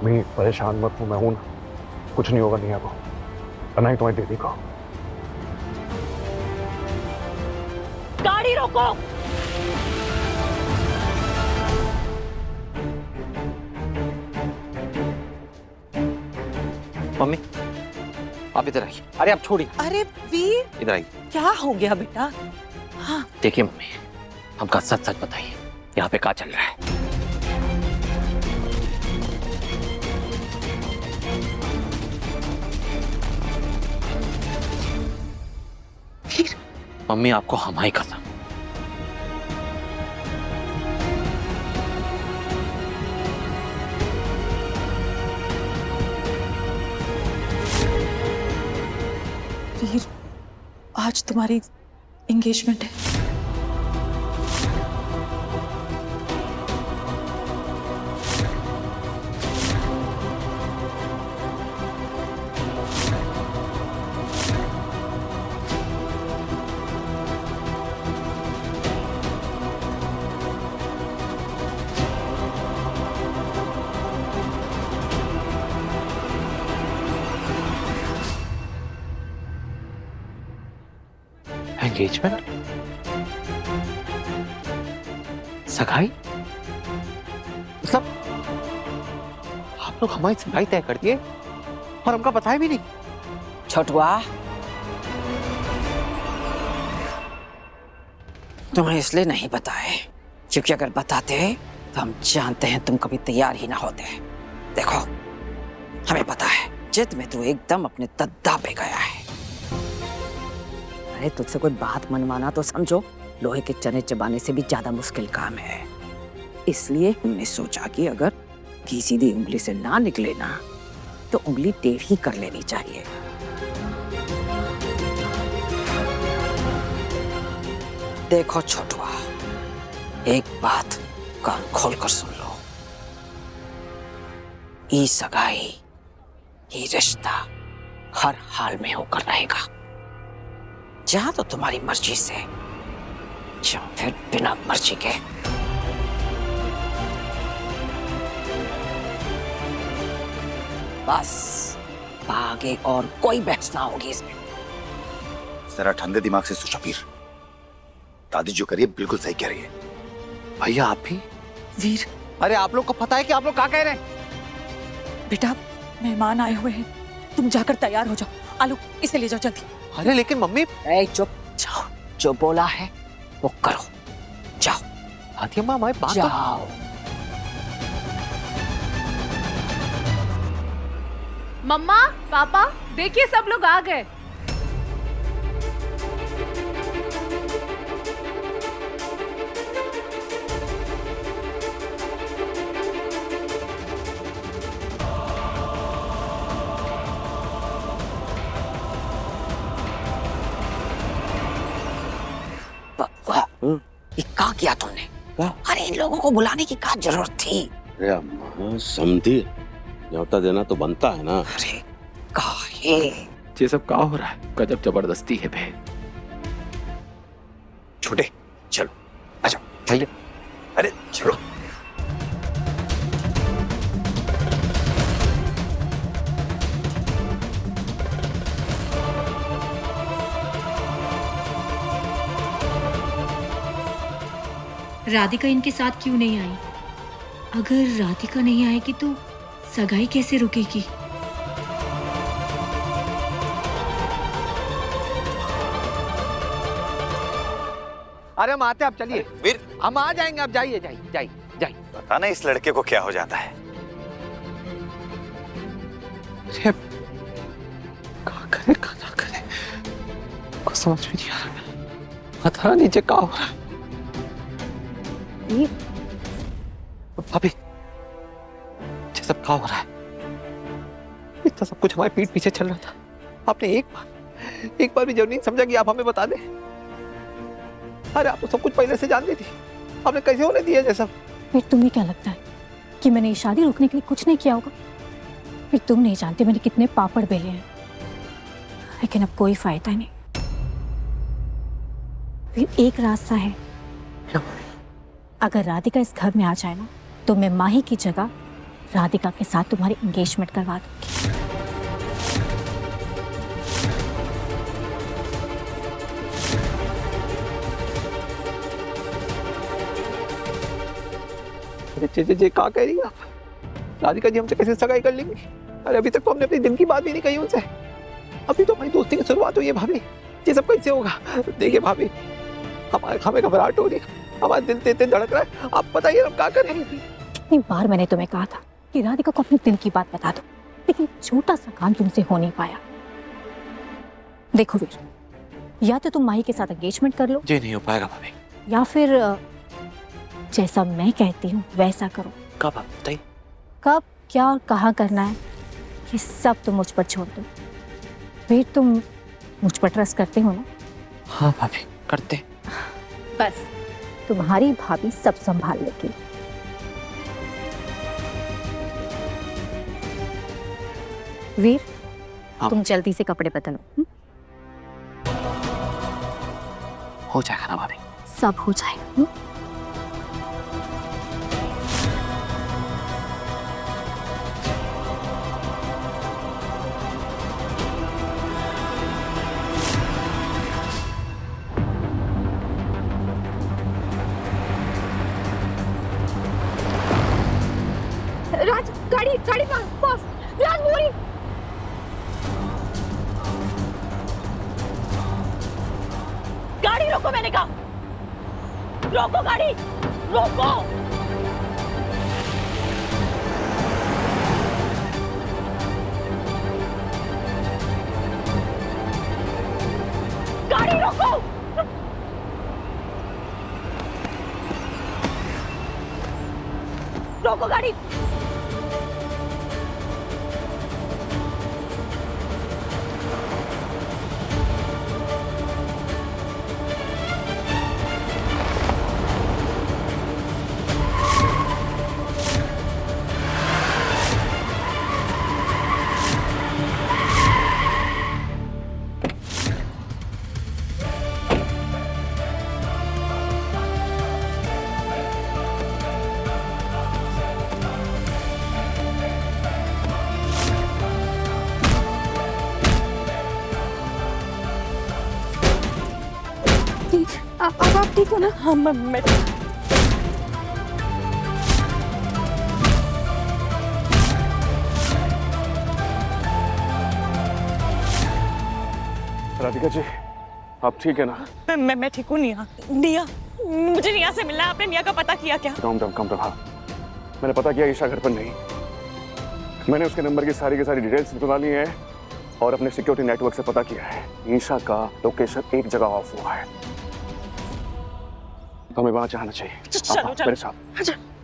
मैं परेशान मत हूं, मैं हूं ना, कुछ नहीं होगा नेहा को, और ना ही तुम्हारी दीदी को। गाड़ी रोको। मम्मी आप इधर आइए। अरे आप छोड़िए। अरे वीर, इधर आइए। क्या हो गया बेटा? हाँ देखिए मम्मी, हमका सच सच बताइए, यहाँ पे क्या चल रहा है? वीर, मम्मी आपको हमारी कसम। वीर, आज तुम्हारी एंगेजमेंट है। एंगेजमेंट? सगाई? मतलब आप लोग हमारी सगाई तय कर दिए और हमका बताया भी नहीं? छोटुआ, तुम्हें इसलिए नहीं बताए क्योंकि अगर बताते तो हम जानते हैं तुम कभी तैयार ही ना होते। देखो, हमें पता है जिद में तू एकदम अपने दद्दा पे गया है। अरे तुझसे कोई बात मनवाना तो समझो लोहे के चने चबाने से भी ज्यादा मुश्किल काम है। इसलिए हमने सोचा कि अगर घी सीधी उंगली से ना निकले ना तो उंगली टेढ़ी कर लेनी चाहिए। देखो छोटुआ, एक बात कान खोल कर सुन लो। ये सगाई, ये रिश्ता हर हाल में होकर रहेगा, चाहे तो तुम्हारी मर्जी से या फिर बिना मर्जी के। बस आगे और कोई बहस ना होगी इसमें। जरा ठंडे दिमाग से सोचो वीर, दादी जो करिए बिल्कुल सही कह रही है। भैया आप भी? वीर अरे आप लोग को पता है कि आप लोग क्या कह रहे हैं? बेटा, मेहमान आए हुए हैं, तुम जाकर तैयार हो जाओ। आलू, इसे ले जाओ जल्दी। अरे लेकिन मम्मी। ए चुप, जाओ, जो बोला है वो करो, जाओ। दादी अम्मा हमारी बात तो। जाओ। मम्मा, पापा, देखिए सब लोग आ गए। ये क्या किया तुमने? अरे इन लोगों को बुलाने की क्या जरूरत थी? अरे अम्मा समझी, न्योता देना तो बनता है ना। अरे काहे? ये सब क्या हो रहा है? गजब जबरदस्ती है बे। छोटे चलो, आजा भैया। अरे चलो। राधिका इनके साथ क्यों नहीं आई? अगर राधिका नहीं आएगी तो सगाई कैसे रुकेगी? अरे हम आते हैं, आप चलिए। वीर, हम आ जाएंगे, आप जाइए जाइए जाइए जाइए। पता नहीं इस लड़के को क्या हो जाता है। क्या करे क्या ना करे, कुछ समझ में नहीं आ रहा। पता नीचे क्या हो रहा है। भाभी, ये सब क्या हो रहा है? इतना सब कुछ हमारे पीठ पीछे चल रहा था, आपने एक बार भी जरूर नहीं समझा कि आप हमें बता दें। अरे आप तो सब कुछ पहले से जानती थी, आपने कैसे होने दिया ये सब? फिर तुम्हें क्या लगता है कि मैंने ये शादी रोकने के लिए कुछ नहीं किया होगा? फिर तुम नहीं जानते मैंने कितने पापड़ बेले हैं, लेकिन अब कोई फायदा नहीं। फिर एक रास्ता है, अगर राधिका इस घर में आ जाए ना तो मैं माही की जगह राधिका के साथ तुम्हारी एंगेजमेंट करवा दूंगी। जे कहा कह रही हैं आप? राधिका जी हमसे कैसे सगाई कर लेंगी? अरे अभी तक तो हमने अपनी दिल की बात भी नहीं कही उनसे। अभी तो हमारी दोस्ती की शुरुआत हुई है भाभी। ये सब कैसे होगा? देखिए भाभी, हमें घबराहट हो रही है, हमारा दिल तेज धड़क रहा है। आप बताइए हम क्या करें? कितनी बार मैंने तुम्हें कहा था कि राधिका को अपने दिल की बात बता दो, लेकिन छोटा सा काम तुमसे हो नहीं पाया। देखो वीर, या तो तुम माही के साथ एंगेजमेंट कर लो, जी नहीं हो पाएगा भाभी। या फिर जैसा मैं कहती हूँ वैसा करो। कब आप बताइए? कब, क्या और कहाँ करना है, ये सब तुम मुझ पर छोड़ दो। वीर, तुम मुझ पर ट्रस्ट करते हो ना? हाँ भाभी, करते। बस तुम्हारी भाभी सब संभाल लेगी। वीर, हाँ। तुम जल्दी से कपड़े बदलो। हो जाएगा ना भाभी? सब हो जाएगा। राज, गाड़ी गाड़ी पास, राज मोरी। गाड़ी रोको, मैंने कहा रोको, गाड़ी रोको। गाड़ी रोको। रोको गाड़ी। अब आप ठीक हो ना? हाँ मैं राधिका जी, आप ठीक है ना? मैं ठीक हूँ। निया, निया, मुझे निया से मिलना है। आपने निया का पता किया क्या? काम प्रभा, मैंने पता किया ईशा घर पर नहीं। मैंने उसके नंबर की सारी डिटेल्स निकाल ली हैं और अपने सिक्योरिटी नेटवर्क से पता किया है। ईशा का लोकेशन एक जगह ऑफ हुआ है, तो हमें वहां जाना चाहिए। चलो मेरे साथ।